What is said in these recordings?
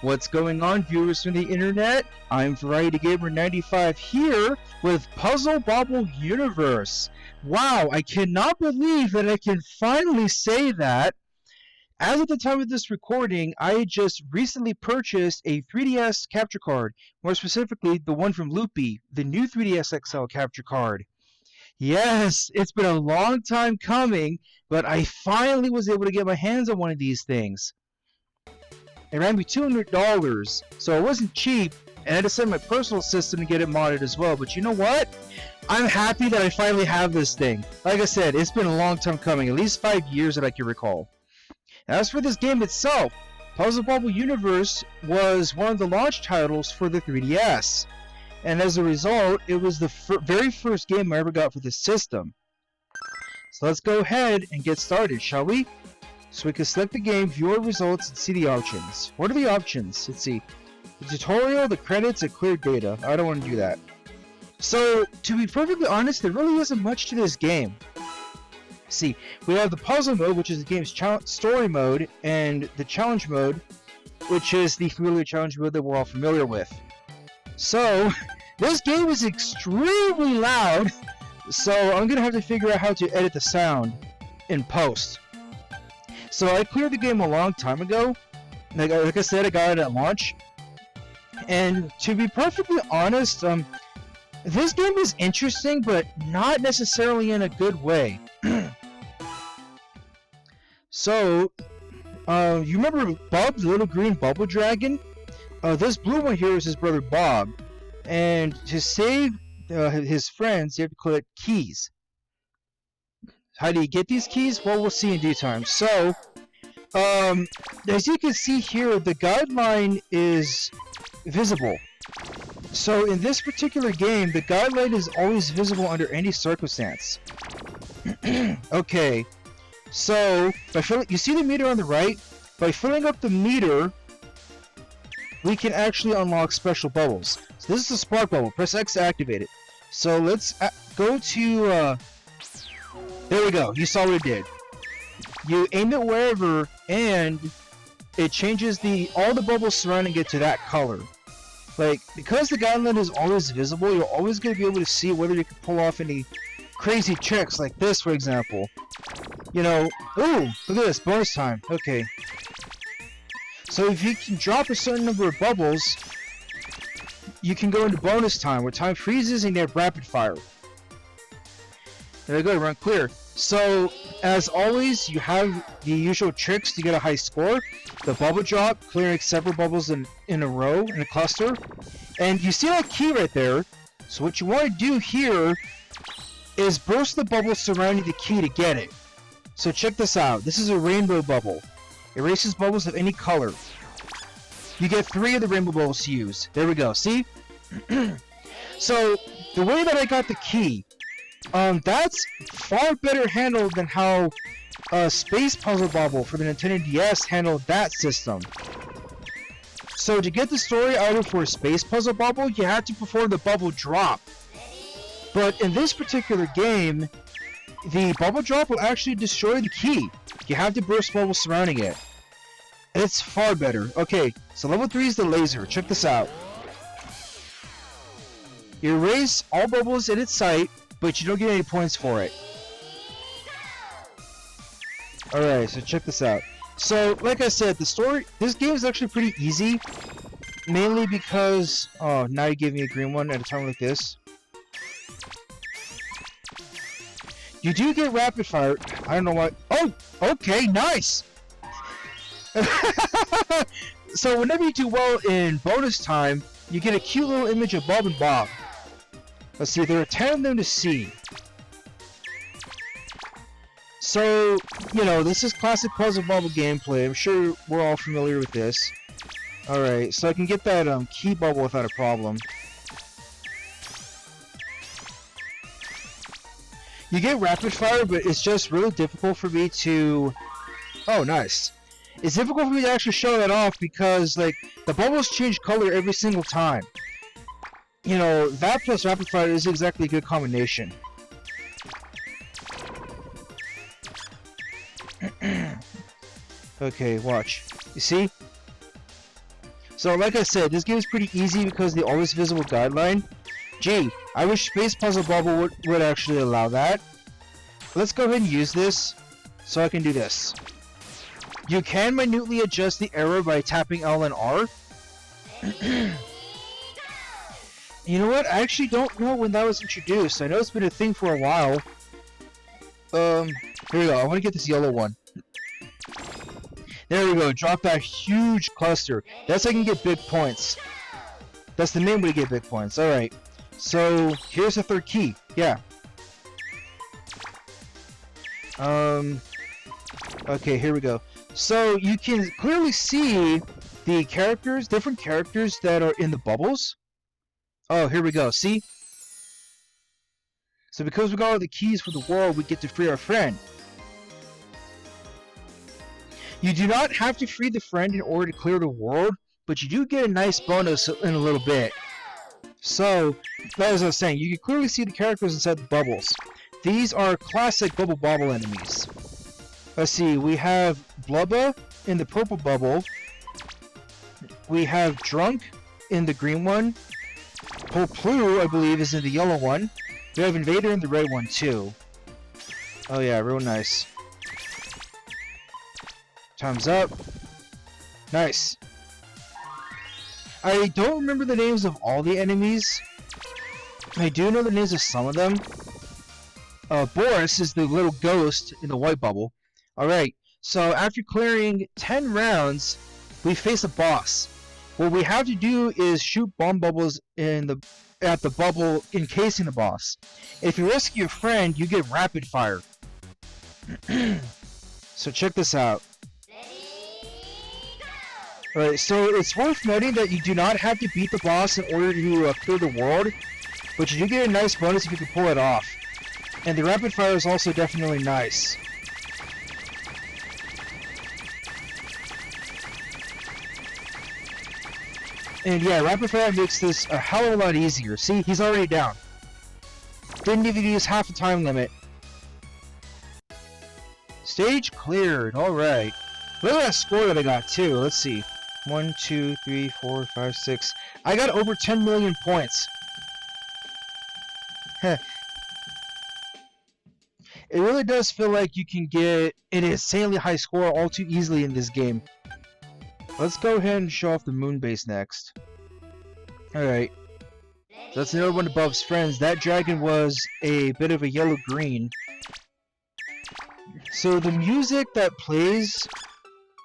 What's going on, viewers from the internet? I'm Variety Gamer 95 here with Puzzle Bobble Universe. Wow, I cannot believe that I can finally say that. As of the time of this recording, I just recently purchased a 3DS capture card, more specifically the one from Loopy, the new 3DS XL capture card. Yes, it's been a long time coming, but I finally was able to get my hands on one of these things. It ran me $200, so it wasn't cheap, and I had to send my personal system to get it modded as well. But you know what? I'm happy that I finally have this thing. Like I said, it's been a long time coming, at least 5 years that I can recall. As for this game itself, Puzzle Bobble Universe was one of the launch titles for the 3DS. And as a result, it was the very first game I ever got for the system. So let's go ahead and get started, shall we? So we can select the game, view our results, and see the options. What are the options? Let's see. The tutorial, the credits, and clear data. I don't want to do that. So, to be perfectly honest, there really isn't much to this game. See, we have the puzzle mode, which is the game's story mode, and the challenge mode, which is the familiar challenge mode that we're all familiar with. So, this game is extremely loud, so I'm going to have to figure out how to edit the sound in post. So I cleared the game a long time ago. Like I said, I got it at launch. And to be perfectly honest, this game is interesting, but not necessarily in a good way. So, you remember Bob, the little green bubble dragon? This blue one here is his brother Bob. And to save his friends, you have to collect keys. How do you get these keys? Well, we'll see in due time. So, as you can see here, the guideline is visible. So, in this particular game, the guideline is always visible under any circumstance. Okay, so, you see the meter on the right? By filling up the meter, we can actually unlock special bubbles. So this is a spark bubble. Press X to activate it. So let's go to, there we go. You saw what it did. You aim it wherever, and it changes all the bubbles surrounding it to that color. Like, because the guideline is always visible, you're always going to be able to see whether you can pull off any crazy tricks, like this, for example. You know, ooh, look at this, bonus time. Okay. So if you can drop a certain number of bubbles, you can go into bonus time, where time freezes and you have rapid fire. There we go, run clear. So, as always, you have the usual tricks to get a high score. The bubble drop, clearing several bubbles in a row, in a cluster. And you see that key right there. So what you want to do here is burst the bubble surrounding the key to get it. So check this out. This is a rainbow bubble. Erases bubbles of any color. You get 3 of the rainbow bubbles to use. There we go. See? So, the way that I got the key, that's far better handled than how Space Puzzle Bobble for the Nintendo DS handled that system. So, to get the story out for Space Puzzle Bobble, you have to perform the bubble drop. But in this particular game, the bubble drop will actually destroy the key. You have to burst bubbles surrounding it. It's far better. Okay, so level 3 is the laser. Check this out. You erase all bubbles in its sight, but you don't get any points for it. Alright, so check this out. So, like I said, this game is actually pretty easy. Mainly because, oh, now you give me a green one at a time like this. You do get rapid fire. I don't know why. Oh, okay, nice. So whenever you do well in bonus time, you get a cute little image of Bob and Bob. Let's see, there are 10 of them to see. So, you know, this is classic Puzzle Bobble gameplay. I'm sure we're all familiar with this. Alright, so I can get that key bubble without a problem. You get rapid fire, but it's just really difficult for me to... Oh, nice. It's difficult for me to actually show that off because, like, the bubbles change color every single time. You know, that plus rapid fire is exactly a good combination. Okay, watch. You see? So like I said, this game is pretty easy because of the always visible guideline. Gee, I wish Space Puzzle Bobble would actually allow that. Let's go ahead and use this so I can do this. You can minutely adjust the error by tapping L and R. You know what? I actually don't know when that was introduced. I know it's been a thing for a while. Here we go. I want to get this yellow one. There we go. Drop that huge cluster. That's how I can get big points. That's the main way to get big points. Alright. So, here's the third key. Yeah. Okay, here we go. So, you can clearly see the characters, different characters that are in the bubbles. Oh, here we go. See? So because we got all the keys for the world, we get to free our friend. You do not have to free the friend in order to clear the world, but you do get a nice bonus in a little bit. So, as I was saying, you can clearly see the characters inside the bubbles. These are classic Bubble Bobble enemies. Let's see, we have Blubba in the purple bubble. We have Drunk in the green one. Poplu, I believe, is in the yellow one. We have Invader in the red one, too. Oh yeah, real nice. Time's up. Nice. I don't remember the names of all the enemies. I do know the names of some of them. Boris is the little ghost in the white bubble. Alright, so after clearing 10 rounds, we face a boss. What we have to do is shoot bomb bubbles at the bubble encasing the boss. If you rescue a friend, you get rapid fire. So check this out. Alright, so it's worth noting that you do not have to beat the boss in order to clear the world, but you do get a nice bonus if you can pull it off. And the rapid fire is also definitely nice. And yeah, rapid fire makes this a hell of a lot easier. See, he's already down. Didn't even use half the time limit. Stage cleared, alright. Look at that score that I got too, let's see. 1, 2, 3, 4, 5, 6. I got over 10 million points. Heh. It really does feel like you can get an insanely high score all too easily in this game. Let's go ahead and show off the moon base next. Alright. So that's another one of Bob's friends. That dragon was a bit of a yellow-green. So the music that plays,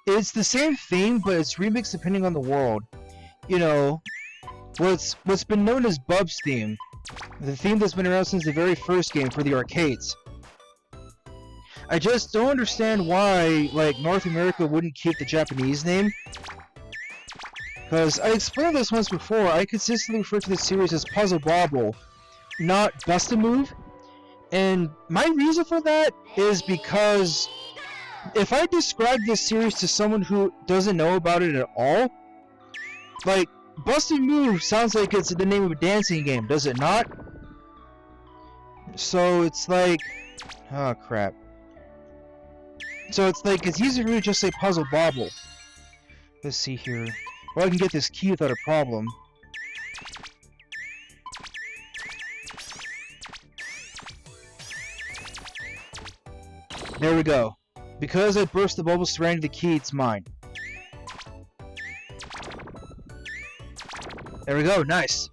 it's the same theme, but it's remixed depending on the world. You know, what's been known as Bub's theme. The theme that's been around since the very first game for the arcades. I just don't understand why, like, North America wouldn't keep the Japanese name. Because I explained this once before, I consistently refer to this series as Puzzle Bobble, not Bust-A-Move. And my reason for that is because if I describe this series to someone who doesn't know about it at all, like, Bust-A-Move sounds like it's the name of a dancing game, does it not? So it's like... oh crap. So it's like, it's easier for me to just say Puzzle Bobble. Let's see here. Well, I can get this key without a problem. There we go. Because I burst the bubble surrounding the key, it's mine. There we go, nice.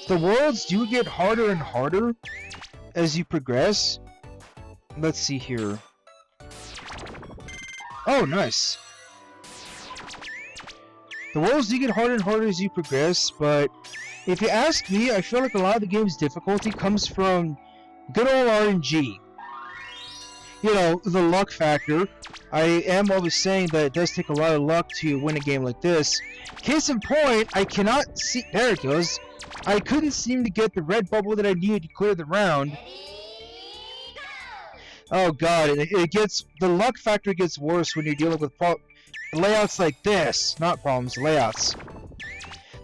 The worlds do get harder and harder as you progress. Let's see here. Oh, nice. The worlds do get harder and harder as you progress, but if you ask me, I feel like a lot of the game's difficulty comes from good old RNG. You know, the luck factor. I am always saying that it does take a lot of luck to win a game like this. Case in point, I cannot see... there it goes. I couldn't seem to get the red bubble that I needed to clear the round. Oh god, it gets... the luck factor gets worse when you're dealing with layouts like this. Not problems, layouts.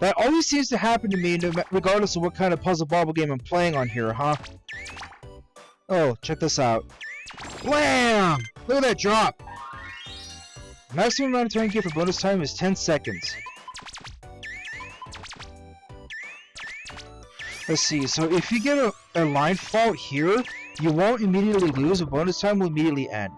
That always seems to happen to me, regardless of what kind of Puzzle Bobble game I'm playing on here, huh? Oh, check this out. Blam! Look at that drop! Maximum amount of time you get for bonus time is 10 seconds. Let's see, so if you get a line fault here, you won't immediately lose, but bonus time will immediately end.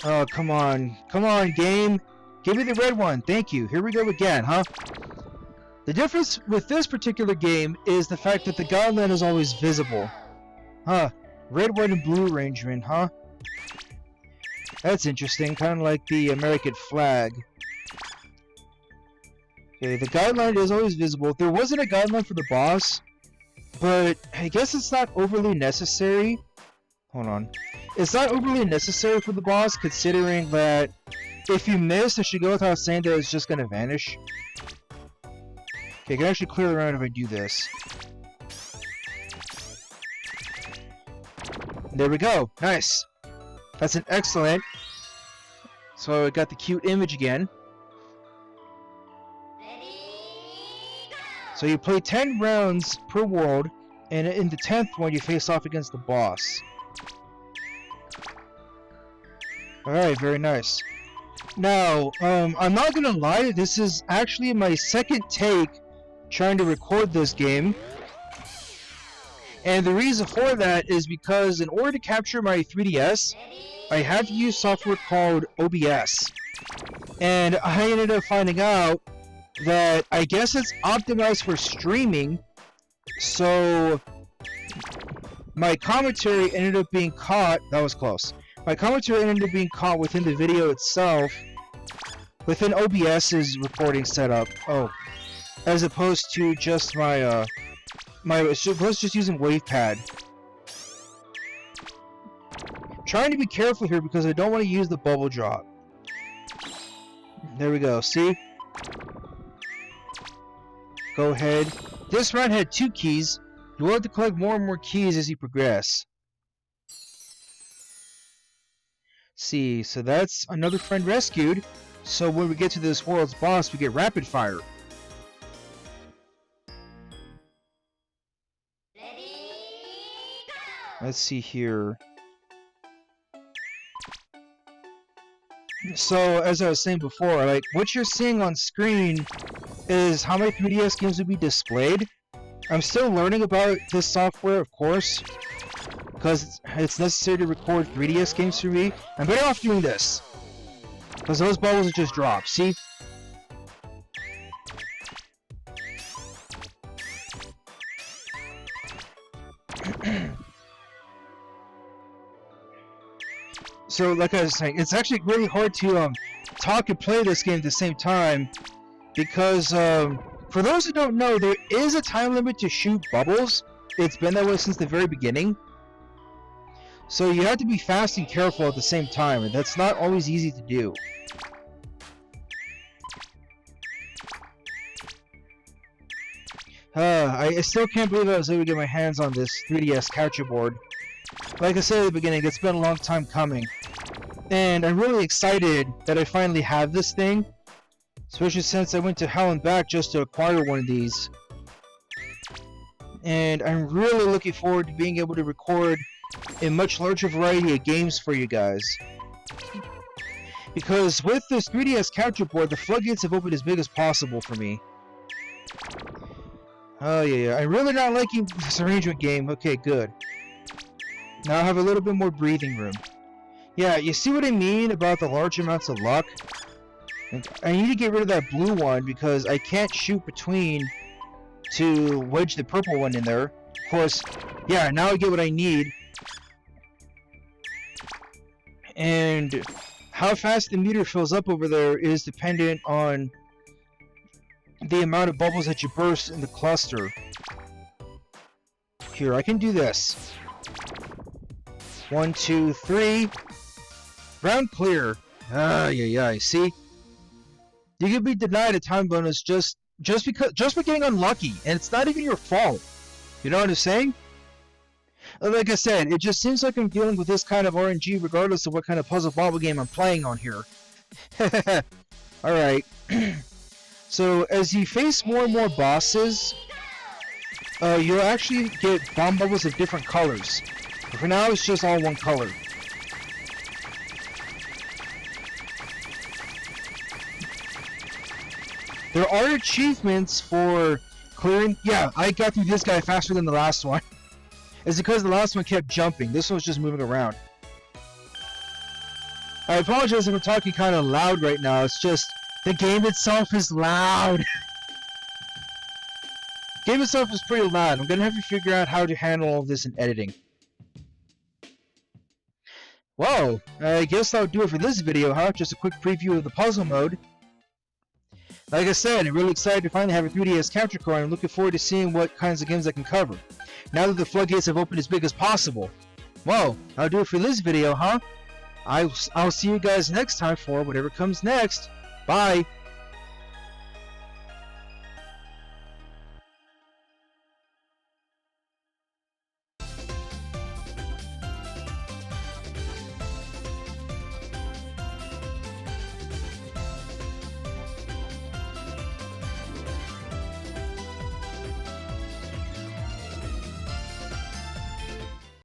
Oh, come on. Come on, game. Give me the red one. Thank you. Here we go again, huh? The difference with this particular game is the fact that the guideline is always visible. Huh. Red, white, and blue arrangement, huh? That's interesting. Kind of like the American flag. Okay, the guideline is always visible. There wasn't a guideline for the boss, but I guess it's not overly necessary. Hold on. It's not overly necessary for the boss, considering that if you miss, it should go without saying that it's just going to vanish. Okay, I can actually clear the round if I do this. There we go. Nice. That's an excellent. So I got the cute image again. So you play 10 rounds per world, and in the 10th one you face off against the boss. Alright, very nice. Now, I'm not gonna lie, this is actually my second take trying to record this game. And the reason for that is because in order to capture my 3DS, I have to use software called OBS. And I ended up finding out that I guess it's optimized for streaming, so my commentary ended up being caught. That was close. My commentary ended up being caught within the video itself, within OBS's recording setup. Oh, as opposed to just my supposed just using WavePad. Trying to be careful here because I don't want to use the bubble drop. There we go. See? Go ahead. This round had 2 keys. You will have to collect more and more keys as you progress. See, so that's another friend rescued. So when we get to this world's boss, we get rapid fire. Let's see here. So, as I was saying before, like, what you're seeing on screen is how my 3DS games will be displayed. I'm still learning about this software, of course, because it's necessary to record 3DS games for me. I'm better off doing this, because those bubbles will just drop, see? So, like I was saying, it's actually really hard to talk and play this game at the same time, because for those who don't know, there is a time limit to shoot bubbles. It's been that way since the very beginning. So you have to be fast and careful at the same time, and that's not always easy to do. I still can't believe I was able to get my hands on this 3DS capture board. Like I said at the beginning, it's been a long time coming. And I'm really excited that I finally have this thing. Especially since I went to hell and back just to acquire one of these. And I'm really looking forward to being able to record a much larger variety of games for you guys. Because with this 3DS capture board, the floodgates have opened as big as possible for me. Oh yeah, I'm really not liking this arrangement game. Okay, good. Now I have a little bit more breathing room. Yeah, you see what I mean about the large amounts of luck? I need to get rid of that blue one because I can't shoot between to wedge the purple one in there. Of course, yeah, now I get what I need. And how fast the meter fills up over there is dependent on the amount of bubbles that you burst in the cluster. Here, I can do this. 1, 2, 3. Round clear. Yeah, see? You can be denied a time bonus just for getting unlucky, and it's not even your fault. You know what I'm saying? Like I said, it just seems like I'm dealing with this kind of RNG regardless of what kind of puzzle bobble game I'm playing on here. Alright. So, as you face more and more bosses, you'll actually get bomb bubbles of different colors. For now, it's just all one color. There are achievements for clearing. Yeah, I got through this guy faster than the last one. It's because the last one kept jumping. This one's just moving around. I apologize if I'm talking kind of loud right now. It's just the game itself is loud. Game itself is pretty loud. I'm gonna have to figure out how to handle all of this in editing. Well, I guess that'll do it for this video, huh? Just a quick preview of the puzzle mode. Like I said, I'm really excited to finally have a 3DS capture card and I'm looking forward to seeing what kinds of games I can cover. Now that the floodgates have opened as big as possible. Well, that'll do it for this video, huh? I'll see you guys next time for whatever comes next. Bye!